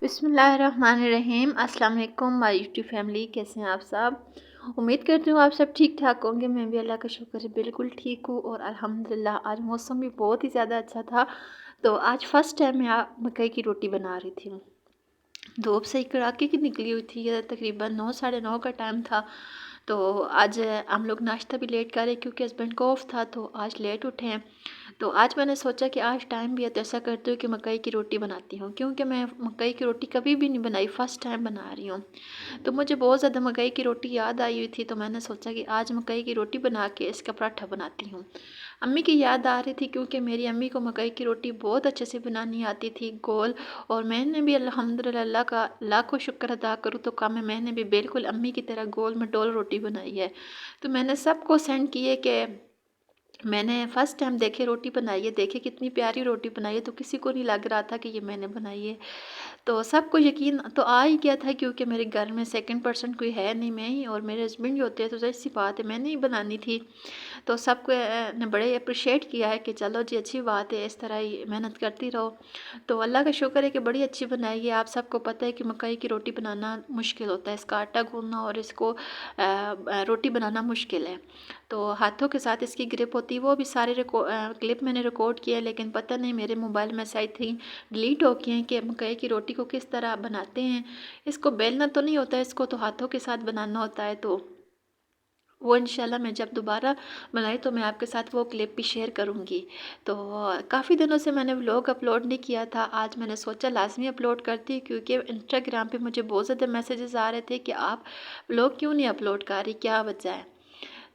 बिस्मिल्लाहिर्रहमानिर्रहीम। अस्सलाम वालेकुम माय यूट्यूब फैमिली, कैसे हैं आप सब। उम्मीद करती हूँ आप सब ठीक ठाक होंगे। मैं भी अल्लाह का शुक्र है बिल्कुल ठीक हूँ और अल्हम्दुलिल्लाह आज मौसम भी बहुत ही ज़्यादा अच्छा था। तो आज फ़र्स्ट टाइम मैं मकई की रोटी बना रही थी। धूप सही कड़ाके की निकली हुई थी, ये तकरीबन 9 साढ़े 9 का टाइम था। तो आज हम लोग नाश्ता भी लेट करें क्योंकि हस्बैंड को ऑफ था, तो आज लेट उठे हैं। तो आज मैंने सोचा कि आज टाइम भी है तो ऐसा करती हूँ कि मकई की रोटी बनाती हूँ, क्योंकि मैं मकई की रोटी कभी भी नहीं बनाई, फ़र्स्ट टाइम बना रही हूँ। तो मुझे बहुत ज़्यादा मकई की रोटी याद आई हुई थी, तो मैंने सोचा कि आज मकई की रोटी बना के इसका पराठा बनाती हूँ। अम्मी की याद आ रही थी क्योंकि मेरी अम्मी को मकई की रोटी बहुत अच्छे से बनानी आती थी, गोल। और मैंने भी अल्हम्दुलिल्लाह अल्लाह का लाखों शुक्र अदा करूँ तो कम है, मैंने भी बिल्कुल अम्मी की तरह गोल मटोल रोटी बनाई है। तो मैंने सबको सेंड किए कि मैंने फ़र्स्ट टाइम देखे रोटी बनाई है, देखे कितनी प्यारी रोटी बनाई है। तो किसी को नहीं लग रहा था कि ये मैंने बनाई है। तो सबको यकीन तो आ ही गया था क्योंकि मेरे घर में सेकंड पर्सन कोई है नहीं, मैं ही और मेरे हस्बैंड जो होते हैं, तो ज़ाहिर सी बात है मैंने ही बनानी थी। तो सबको ने बड़े अप्रिशिएट किया है कि चलो जी अच्छी बात है, इस तरह ही मेहनत करती रहो। तो अल्लाह का शुक्र है कि बड़ी अच्छी बनाई है। आप सबको पता है कि मकई की रोटी बनाना मुश्किल होता है, इसका आटा गूँथना और इसको रोटी बनाना मुश्किल है। तो हाथों के साथ इसकी ग्रिप होती है, वो भी सारे क्लिप मैंने रिकॉर्ड किया है, लेकिन पता नहीं मेरे मोबाइल में शायद थी डिलीट हो गए हैं कि मकई की रोटी को किस तरह बनाते हैं। इसको बेलना तो नहीं होता है, इसको तो हाथों के साथ बनाना होता है। तो वो इंशाल्लाह मैं जब दोबारा बनाई तो मैं आपके साथ वो क्लिप भी शेयर करूँगी। तो काफ़ी दिनों से मैंने व्लॉग अपलोड नहीं किया था, आज मैंने सोचा लाज़मी अपलोड करती, क्योंकि इंस्टाग्राम पे मुझे बहुत ज़्यादा मैसेजेस आ रहे थे कि आप व्लॉग क्यों नहीं अपलोड कर रही, क्या वजह है।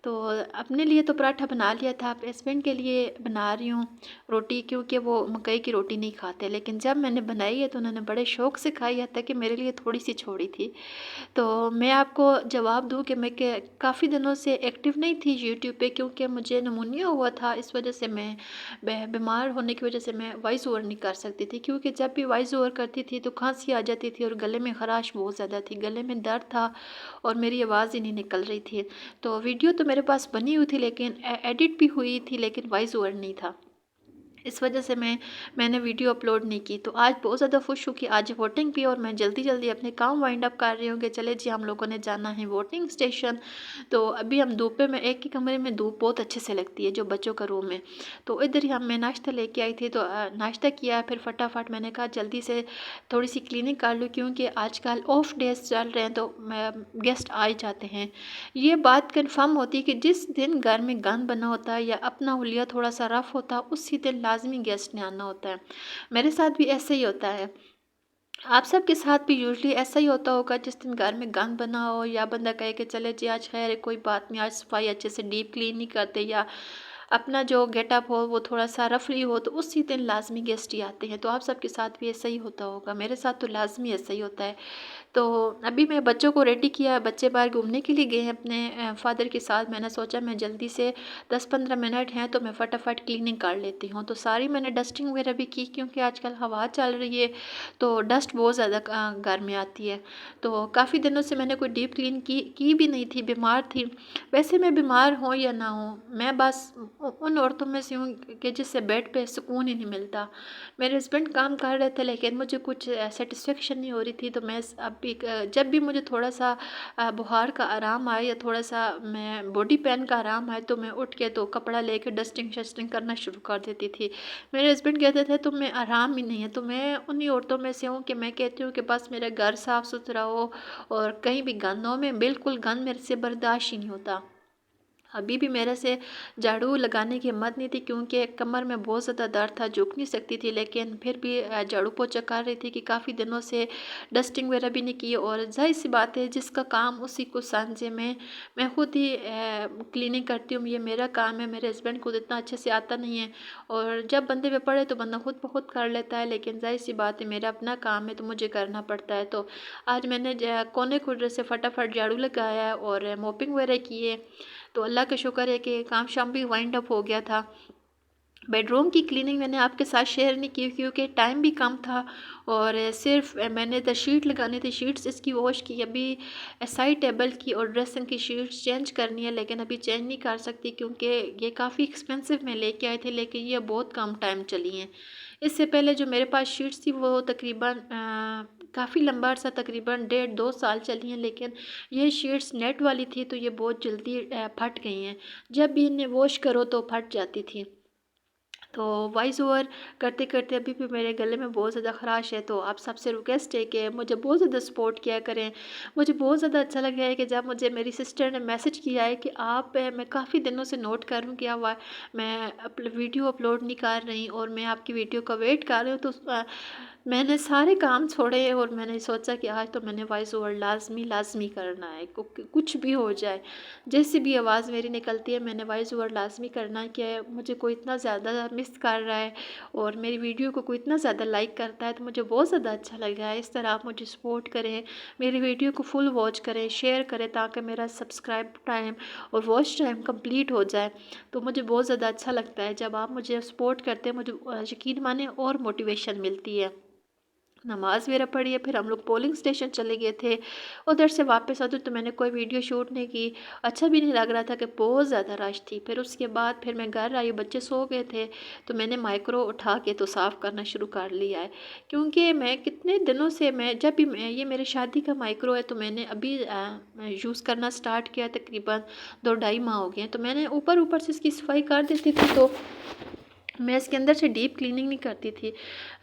तो अपने लिए तो पराठा बना लिया था, अब हस्बैंड के लिए बना रही हूँ रोटी, क्योंकि वो मकई की रोटी नहीं खाते। लेकिन जब मैंने बनाई है तो उन्होंने बड़े शौक़ से खाई है, तक कि मेरे लिए थोड़ी सी छोड़ी थी। तो मैं आपको जवाब दूँ कि मैं काफ़ी दिनों से एक्टिव नहीं थी यूट्यूब पे, क्योंकि मुझे निमोनिया हुआ था। इस वजह से मैं बीमार होने की वजह से मैं वॉइस ओवर नहीं कर सकती थी, क्योंकि जब भी वॉइस ओवर करती थी तो खांसी आ जाती थी और गले में खराश बहुत ज़्यादा थी, गले में दर्द था और मेरी आवाज़ ही नहीं निकल रही थी। तो वीडियो तो मेरे पास बनी हुई थी, लेकिन एडिट भी हुई थी, लेकिन वॉइस ओवर नहीं था। इस वजह से मैंने वीडियो अपलोड नहीं की। तो आज बहुत ज़्यादा खुश हूँ कि आज वोटिंग भी, और मैं जल्दी जल्दी अपने काम वाइंड अप कर रही हूँ कि चले जी हम लोगों ने जाना है वोटिंग स्टेशन। तो अभी हम धूप में एक ही कमरे में धूप बहुत अच्छे से लगती है, जो बच्चों का रूम है। तो इधर ही मैं नाश्ता लेके आई थी, तो नाश्ता किया, फिर फटाफट मैंने कहा जल्दी से थोड़ी सी क्लीनिंग कर लूँ, क्योंकि आजकल ऑफ डेज चल रहे हैं तो गेस्ट आ ही जाते हैं। ये बात कंफर्म होती है कि जिस दिन घर में गंद बना होता है या अपना हुलिया थोड़ा सा रफ होता है, उसी दिन लाजमी गेस्ट ने आना होता है। मेरे साथ भी ऐसे ही होता है, आप सबके साथ भी यूजली ऐसा ही होता होगा। जिस दिन घर में गंद बना हो या बंदा कहे कि चले जी आज खैर है, कोई बात नहीं, आज सफाई अच्छे से डीप क्लीन नहीं करते, या अपना जो गेटअप हो वो थोड़ा सा रफली हो, तो उसी दिन लाजमी गेस्ट ही आते हैं। तो आप सबके साथ भी ऐसा ही होता होगा, मेरे साथ तो लाजमी ऐसा ही होता है। तो अभी मैं बच्चों को रेडी किया, बच्चे बाहर घूमने के लिए गए हैं अपने फादर के साथ। मैंने सोचा मैं जल्दी से 10-15 मिनट हैं तो मैं फटाफट क्लीनिंग कर लेती हूँ। तो सारी मैंने डस्टिंग वगैरह भी की, क्योंकि आजकल हवा चल रही है तो डस्ट बहुत ज़्यादा घर में आती है। तो काफ़ी दिनों से मैंने कोई डीप क्लीन की भी नहीं थी, बीमार थी। वैसे मैं बीमार हूँ या ना हूँ, मैं बस उन औरतों में से हूँ कि जिससे बेड पे सुकून ही नहीं मिलता। मेरे हस्बैंड काम कर रहे थे, लेकिन मुझे कुछ सेटिस्फेक्शन नहीं हो रही थी। तो मैं अब भी जब भी मुझे थोड़ा सा बुखार का आराम आए या थोड़ा सा मैं बॉडी पेन का आराम आए, तो मैं उठ के तो कपड़ा लेके डस्टिंग शस्टिंग करना शुरू कर देती थी। मेरे हस्बैंड कहते थे तुम में आराम ही नहीं है। तो मैं उन्हीं औरतों में से हूँ कि मैं कहती हूँ कि बस मेरा घर साफ़ सुथरा हो, और कहीं भी गंद हो, मैं बिल्कुल गंद मेरे से बर्दाश्त ही नहीं होता। अभी भी मेरे से झाड़ू लगाने की हिम्मत नहीं थी, क्योंकि कमर में बहुत ज़्यादा दर्द था, झुक नहीं सकती थी। लेकिन फिर भी झाड़ू पोछा कर रही थी कि काफ़ी दिनों से डस्टिंग वगैरह भी नहीं की। और जाहिर सी बात है जिसका काम उसी को सांझे में मैं खुद ही क्लीनिंग करती हूँ, ये मेरा काम है। मेरे हस्बैंड को इतना अच्छे से आता नहीं है, और जब बंदे पे पड़े तो बंदा खुद ब खुद कर लेता है। लेकिन जाहिर सी बात है मेरा अपना काम है तो मुझे करना पड़ता है। तो आज मैंने कोने खुररे से फटाफट झाड़ू लगाया है और मोपिंग वगैरह की है। तो अल्लाह का शुक्र है कि काम शाम भी वाइंड अप हो गया था। बेडरूम की क्लीनिंग मैंने आपके साथ शेयर नहीं की, क्योंकि टाइम भी कम था, और सिर्फ मैंने तो शीट लगानी थी, शीट्स इसकी वॉश की। अभी साइड टेबल की और ड्रेसिंग की शीट्स चेंज करनी है, लेकिन अभी चेंज नहीं कर सकती, क्योंकि ये काफ़ी एक्सपेंसिव में लेके आए थे, लेकिन ये बहुत कम टाइम चली हैं। इससे पहले जो मेरे पास शीट्स थी वो तकरीबन काफ़ी लंबा अर्सा तकरीबन 1.5-2 साल चली हैं, लेकिन ये शीट्स नेट वाली थी तो ये बहुत जल्दी फट गई हैं। जब भी इन्हें वॉश करो तो फट जाती थी। तो वॉइस ओवर करते करते अभी भी मेरे गले में बहुत ज़्यादा ख़राश है, तो आप सबसे रिक्वेस्ट है कि मुझे बहुत ज़्यादा सपोर्ट किया करें। मुझे बहुत ज़्यादा अच्छा लगा है कि जब मुझे मेरी सिस्टर ने मैसेज किया है कि आप मैं काफ़ी दिनों से नोट कर रही हूँ कि मैं वीडियो अपलोड नहीं कर रही और मैं आपकी वीडियो का वेट कर रही हूँ, तो मैंने सारे काम छोड़े और मैंने सोचा कि आज तो मैंने वॉइस ओवर लाजमी लाजमी करना है, कुछ भी हो जाए, जैसी भी आवाज़ मेरी निकलती है मैंने वॉइस ओवर लाजमी करना है। कि मुझे कोई इतना ज़्यादा मिस कर रहा है और मेरी वीडियो को कोई इतना ज़्यादा लाइक करता है, तो मुझे बहुत ज़्यादा अच्छा लगा है। इस तरह आप मुझे सपोर्ट करें, मेरी वीडियो को फुल वॉच करें, शेयर करें, ताकि मेरा सब्सक्राइब टाइम और वॉच टाइम कंप्लीट हो जाए। तो मुझे बहुत ज़्यादा अच्छा लगता है जब आप मुझे सपोर्ट करते हैं, मुझे यकीन माने और मोटिवेशन मिलती है। नमाज़ वगैरह पढ़ी है, फिर हम लोग पोलिंग स्टेशन चले गए थे। उधर से वापस आते तो मैंने कोई वीडियो शूट नहीं की, अच्छा भी नहीं लग रहा था कि बहुत ज़्यादा रश थी। फिर उसके बाद फिर मैं घर आई, बच्चे सो गए थे, तो मैंने माइक्रो उठा के तो साफ़ करना शुरू कर लिया है। क्योंकि मैं कितने दिनों से मैं जब भी ये मेरी शादी का माइक्रो है, तो मैंने अभी यूज़ करना स्टार्ट किया, तकरीबन 2-2.5 माह हो गए हैं। तो मैंने ऊपर ऊपर से इसकी सफाई कर देती थी, तो मैं इसके अंदर से डीप क्लीनिंग नहीं करती थी।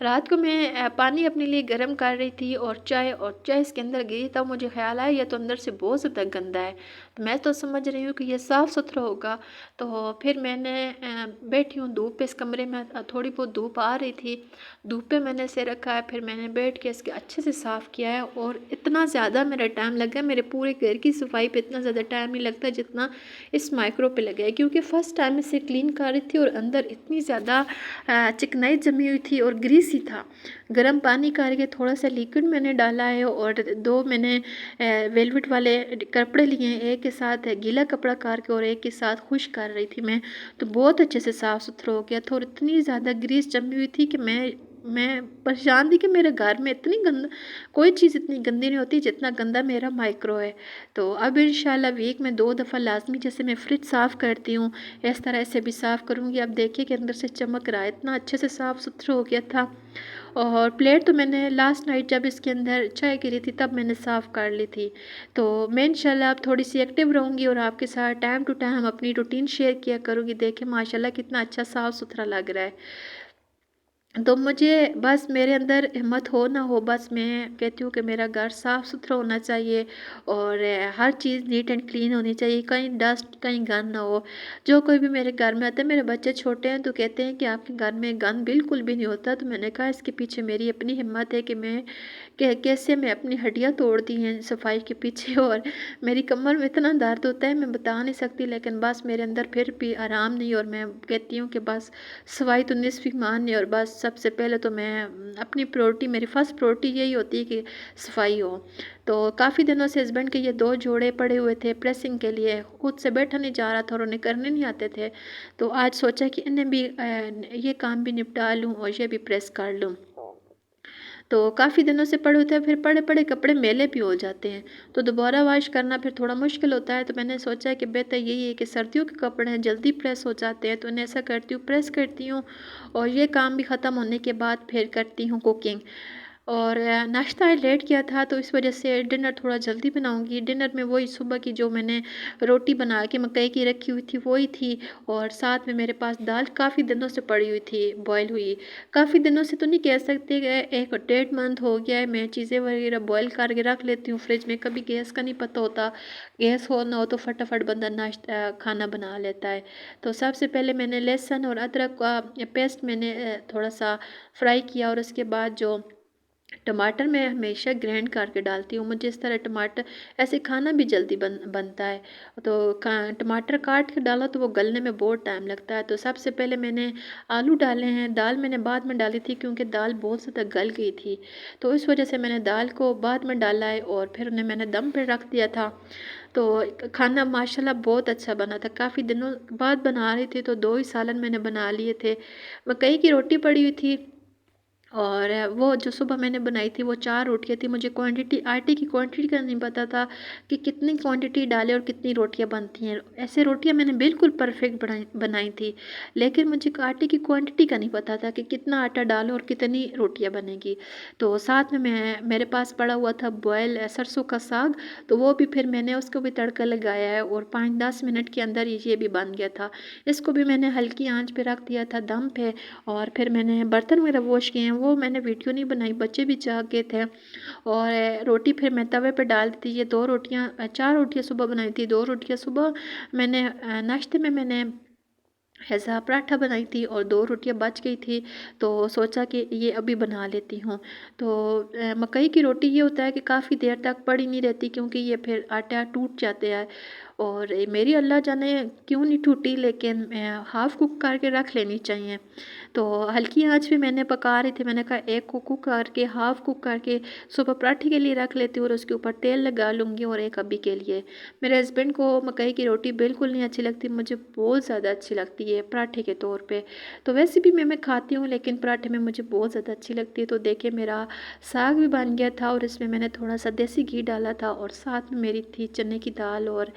रात को मैं पानी अपने लिए गर्म कर रही थी और चाय इसके अंदर गिरी, तब मुझे ख़्याल आया ये तो अंदर से बहुत ज़्यादा गंदा है। तो मैं तो समझ रही हूँ कि ये साफ़ सुथरा होगा। तो फिर मैंने बैठी हूँ धूप पे, इस कमरे में थोड़ी बहुत धूप आ रही थी, धूप पे मैंने इसे रखा है। फिर मैंने बैठ के इसके अच्छे से साफ़ किया है और इतना ज़्यादा मेरा टाइम लगा, मेरे पूरे घर की सफाई पे इतना ज़्यादा टाइम नहीं लगता जितना इस माइक्रो पे लगा है। क्योंकि फ़र्स्ट टाइम इसे क्लीन कर रही थी और अंदर इतनी ज़्यादा चिकनाई जमी हुई थी और ग्रीसी था। गर्म पानी करके थोड़ा सा लिक्विड मैंने डाला है और 2 मैंने वेलवेट वाले कपड़े लिए हैं, एक के साथ गीला कपड़ा करके और एक के साथ खुश्क कर रही थी मैं, तो बहुत अच्छे से साफ़ सुथरा हो गया था। और इतनी ज़्यादा ग्रीस जमी हुई थी कि मैं परेशान थी कि मेरे घर में इतनी गंद कोई चीज़ इतनी गंदी नहीं होती जितना गंदा मेरा माइक्रो है। तो अब इंशाल्लाह वीक में 2 दफ़ा लाज़मी, जैसे मैं फ्रिज साफ़ करती हूँ इस तरह से भी साफ़ करूँगी। अब देखिए कि अंदर से चमक रहा है, इतना अच्छे से साफ़ सुथरा हो गया था। और प्लेट तो मैंने लास्ट नाइट जब इसके अंदर चाय गिरी थी तब मैंने साफ़ कर ली थी। तो मैं इंशाल्लाह अब थोड़ी सी एक्टिव रहूँगी और आपके साथ टाइम टू टाइम अपनी रूटीन शेयर किया करूँगी। देखिए माशाल्लाह कितना अच्छा साफ़ सुथरा लग रहा है। तो मुझे बस मेरे अंदर हिम्मत हो ना हो, बस मैं कहती हूँ कि मेरा घर साफ़ सुथरा होना चाहिए और हर चीज़ नीट एंड क्लीन होनी चाहिए, कहीं डस्ट कहीं गंद ना हो। जो कोई भी मेरे घर में आता है, मेरे बच्चे छोटे हैं तो कहते हैं कि आपके घर में गंद बिल्कुल भी नहीं होता। तो मैंने कहा इसके पीछे मेरी अपनी हिम्मत है कि कैसे मैं अपनी हड्डियाँ तोड़ दी हैं सफाई के पीछे। और मेरी कमर में इतना दर्द होता है मैं बता नहीं सकती, लेकिन बस मेरे अंदर फिर भी आराम नहीं। और मैं कहती हूँ कि बस सफाई तो निस्फ़ ईमान है और बस सबसे पहले तो मैं अपनी प्रायोरिटी, मेरी फ़र्स्ट प्रायोरिटी यही होती है कि सफाई हो। तो काफ़ी दिनों से हस्बैंड के ये 2 जोड़े पड़े हुए थे प्रेसिंग के लिए, खुद से बैठा नहीं जा रहा था और उन्हें करने नहीं आते थे। तो आज सोचा कि इन्हें भी ये काम भी निपटा लूँ और ये भी प्रेस कर लूँ। तो काफ़ी दिनों से पड़े होते हैं, फिर पड़े-पड़े कपड़े मैले भी हो जाते हैं, तो दोबारा वॉश करना फिर थोड़ा मुश्किल होता है। तो मैंने सोचा कि बेहतर यही है कि सर्दियों के कपड़े हैं, जल्दी प्रेस हो जाते हैं, तो इन्हें ऐसा करती हूँ प्रेस करती हूँ और ये काम भी ख़त्म होने के बाद फिर करती हूँ कुकिंग। और नाश्ता लेट किया था तो इस वजह से डिनर थोड़ा जल्दी बनाऊँगी। डिनर में वही सुबह की जो मैंने रोटी बना के मकई की रखी हुई थी वही थी, और साथ में मेरे पास दाल काफ़ी दिनों से पड़ी हुई थी बॉयल हुई। काफ़ी दिनों से तो नहीं कह सकते कि 1 डेढ़ मंथ हो गया है मैं चीज़ें वगैरह बॉयल करके रख लेती हूँ फ्रिज में, कभी गैस का नहीं पता होता। गैस हो ना हो तो फटाफट बंदा खाना बना लेता है। तो सबसे पहले मैंने लहसुन और अदरक का पेस्ट मैंने थोड़ा सा फ्राई किया और उसके बाद जो टमाटर मैं हमेशा ग्राइंड करके डालती हूँ, मुझे इस तरह टमाटर ऐसे खाना भी जल्दी बनता है। तो टमाटर काट के डाला तो वो गलने में बहुत टाइम लगता है। तो सबसे पहले मैंने आलू डाले हैं, दाल मैंने बाद में डाली थी क्योंकि दाल बहुत ज़्यादा गल गई थी, तो इस वजह से मैंने दाल को बाद में डाला है और फिर उन्हें मैंने दम पे रख दिया था। तो खाना माशाल्लाह बहुत अच्छा बना था, काफ़ी दिनों बाद बना रही थी तो 2 ही सालन मैंने बना लिए थे। मकई की रोटी पड़ी हुई थी, और वो जो सुबह मैंने बनाई थी वो 4 रोटियाँ थी। मुझे क्वांटिटी आटे की क्वांटिटी का नहीं पता था कि कितनी क्वांटिटी डालें और कितनी रोटियाँ बनती हैं। ऐसे रोटियाँ मैंने बिल्कुल परफ़ेक्ट बनाई बनाई थी, लेकिन मुझे आटे की क्वांटिटी का नहीं पता था कि कितना आटा डालूँ और कितनी रोटियाँ बनेंगी। तो साथ में मेरे पास पड़ा हुआ था बॉयल सरसों का साग, तो वो भी फिर मैंने उसको भी तड़का लगाया है और 5-10 मिनट के अंदर ये भी बन गया था। इसको भी मैंने हल्की आँच पे रख दिया था दम पे, और फिर मैंने बर्तन वगैरह वॉश किए हैं, वो मैंने वीडियो नहीं बनाई, बच्चे भी जागे थे। और रोटी फिर मैं तवे पे डाल दी थी। ये 2 रोटियाँ 4 रोटियाँ सुबह बनाई थी, 2 रोटियाँ सुबह मैंने नाश्ते में मैंने ऐसा पराठा बनाई थी और 2 रोटियाँ बच गई थी, तो सोचा कि ये अभी बना लेती हूँ। तो मकई की रोटी ये होता है कि काफ़ी देर तक पड़ी नहीं रहती, क्योंकि ये फिर आटा टूट जाते हैं, और मेरी अल्लाह जाने क्यों नहीं टूटी, लेकिन हाफ़ कुक करके रख लेनी चाहिए। तो हल्की आँच पे मैंने पका रही थी, मैंने कहा एक को कुक करके हाफ़ कुक करके सुबह पराठे के लिए रख लेती हूँ और उसके ऊपर तेल लगा लूँगी, और एक अभी के लिए। मेरे हस्बैंड को मकई की रोटी बिल्कुल नहीं अच्छी लगती, मुझे बहुत ज़्यादा अच्छी लगती है पराठे के तौर पे। तो वैसे भी मैं खाती हूँ, लेकिन पराठे में मुझे बहुत ज़्यादा अच्छी लगती है। तो देखिए मेरा साग भी बन गया था, और इसमें मैंने थोड़ा-सा देसी घी डाला था, और साथ में मेरी थी चने की दाल, और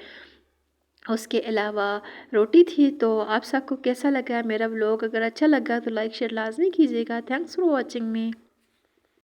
उसके अलावा रोटी थी। तो आप सबको कैसा लगा है मेरा व्लॉग? अगर अच्छा लगा तो लाइक शेयर लाज़मी कीजिएगा। Thanks for watching me.